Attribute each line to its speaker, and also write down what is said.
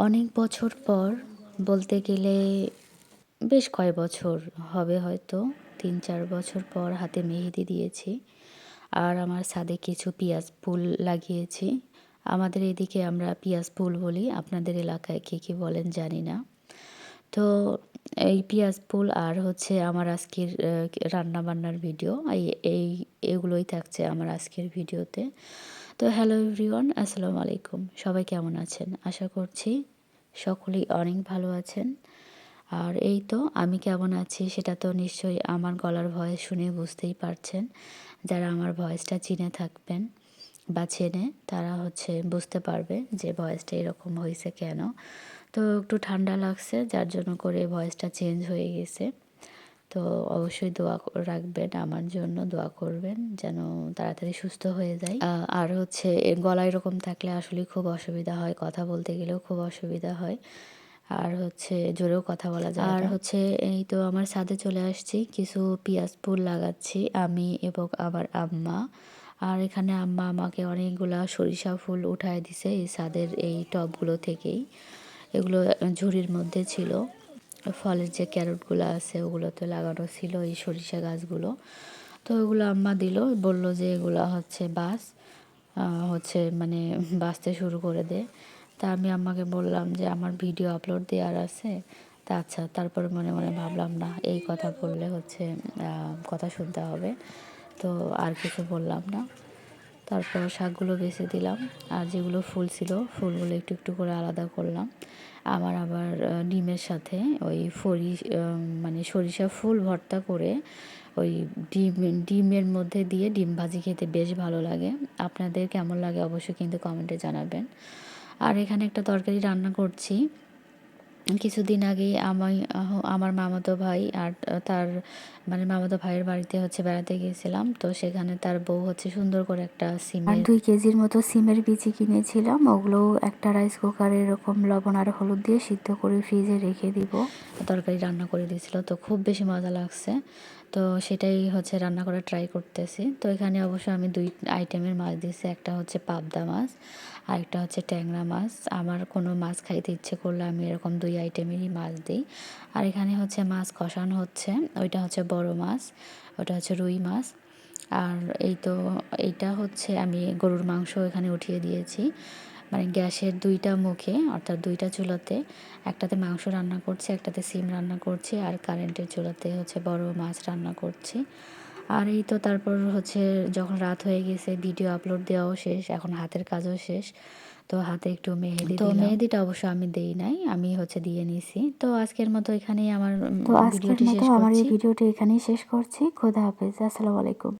Speaker 1: অনেক বছর পর বলতে গেলে বেশ কয়েক বছর হবে, হয়তো ৩-৪ বছর পর হাতে মেহেদি দিয়েছি। আর আমার ছাদে কিছু পিঁয়াজ ফুল লাগিয়েছি। আমাদের এদিকে আমরা পিঁয়াজ ফুল বলি, আপনাদের এলাকায় কী বলেন জানি না। তো এই পিঁয়াজ ফুল আর হচ্ছে আমার আজকের রান্নাবান্নার ভিডিও, এগুলোই থাকছে আমার আজকের ভিডিওতে। তো হ্যালো এভরিওয়ান, আসসালামু আলাইকুম। সবাই কেমন আছেন? আশা করছি সকলেই অনেক ভালো আছেন। আর এই তো আমি কেমন আছি সেটা তো নিশ্চয়ই আমার গলার ভয়েস শুনে বুঝতেই পারছেন। যারা আমার ভয়েসটা চিনে থাকবেন বা চেনে তারা বুঝতে পারবে যে ভয়েসটা এরকম হয়েছে কেন। তো একটু ঠান্ডা লাগছে, যার জন্য করে ভয়েসটা চেঞ্জ হয়ে গেছে। তো অবশ্যই দোয়া রাখবেন, আমার জন্য দোয়া করবেন যেন তাড়াতাড়ি সুস্থ হয়ে যায়। আর গলা এরকম থাকলে আসলে খুব অসুবিধা হয়, কথা বলতে গেলেও খুব অসুবিধা হয়। আর জোরেও কথা বলা যায়। আর এই তো আমার ছাদে চলে আসছি, কিছু পিঁয়াজ ফুল লাগাচ্ছি আমি এবং আমার আম্মা। আর এখানে আম্মা আমাকে অনেকগুলা সরিষা ফুল উঠায় দিছে এই ছাদের এই টবগুলো থেকেই। এগুলো ঝুড়ির মধ্যে ছিল। ফলের যে ক্যারটগুলো আছে ওগুলোতে লাগানো ছিল এই সরিষা গাছগুলো। তো ওগুলো আম্মা দিল, বলল যে এগুলো বাস মানে বাঁচতে শুরু করে দে। তা আমি আম্মাকে বললাম যে আমার ভিডিও আপলোড দেওয়ার আছে। তা আচ্ছা, তারপরে মনে মনে ভাবলাম না, এই কথা বললে কথা শুনতে হবে, তো আর কিছু বললাম না। তারপর শাকগুলো বেছে দিলাম, আর যেগুলো ফুল ছিল ফুলগুলো একটু একটু করে আলাদা করলাম। আমার আবার ডিমের সাথে ওই মানে সরিষা ফুল ভর্তা করে ওই ডিমের মধ্যে দিয়ে ডিম ভাজি খেতে বেশ ভালো লাগে। আপনাদের কেমন লাগে অবশ্যই কিন্তু কমেন্টে জানাবেন। আর এখানে একটা তরকারি রান্না করছি। কিছুদিন আগেই আমার মামাতো ভাই আর তার মানে মামাতো ভাইয়ের বাড়িতে বেড়াতে গিয়েছিলাম। তো সেখানে তার বউ সুন্দর করে একটা সিমের 2 কেজির মতো সিমের বিচি কিনেছিলাম। ওগুলো একটা রাইস কুকারে এরকম লবণ আর হলুদ দিয়ে সিদ্ধ করে ফ্রিজে রেখে দিব। তরকারি রান্না করে দিয়েছিল, তো খুব বেশি মজা লাগছে। তো সেটাই রান্না করা ট্রাই করতেছি। তো এখানে অবশ্য আমি 2 আইটেমের মাছ দিয়েছি, একটা পাবদা মাছ আর একটা ট্যাংরা মাছ। আমার কোনো মাছ খাইতে ইচ্ছে করলে আমি এরকম 2 আইটেমেরই মাছ দিই। আর এখানে মাছ কষানো হচ্ছে, ওইটা বড় মাছ, ওটা রুই মাছ। আর এইটা আমি গরুর মাংস এখানে উঠিয়ে দিয়েছি, মানে গ্যাসের 2টা মুখে, অর্থাৎ 2টা চুলাতে। একটাতে মাংস রান্না করছি, একটাতে সিম রান্না করছি, আর কারেন্টের চুলাতে বড় মাছ রান্না করছি। আর এই তো তারপর যখন রাত হয়ে গেছে ভিডিও আপলোড দেওয়াও শেষ, এখন হাতের কাজও শেষ। তো হাতে একটু মেহেদি দিলাম। তো মেহেদিটা অবশ্য আমি দেই নাই, আমি দিয়ে নিছি। তো আজকের মতো এখানেই আমার ভিডিওটি শেষ করছি।
Speaker 2: ভিডিওটি এখানেই শেষ করছি। খোদা হাফেজ, আসসালামু আলাইকুম।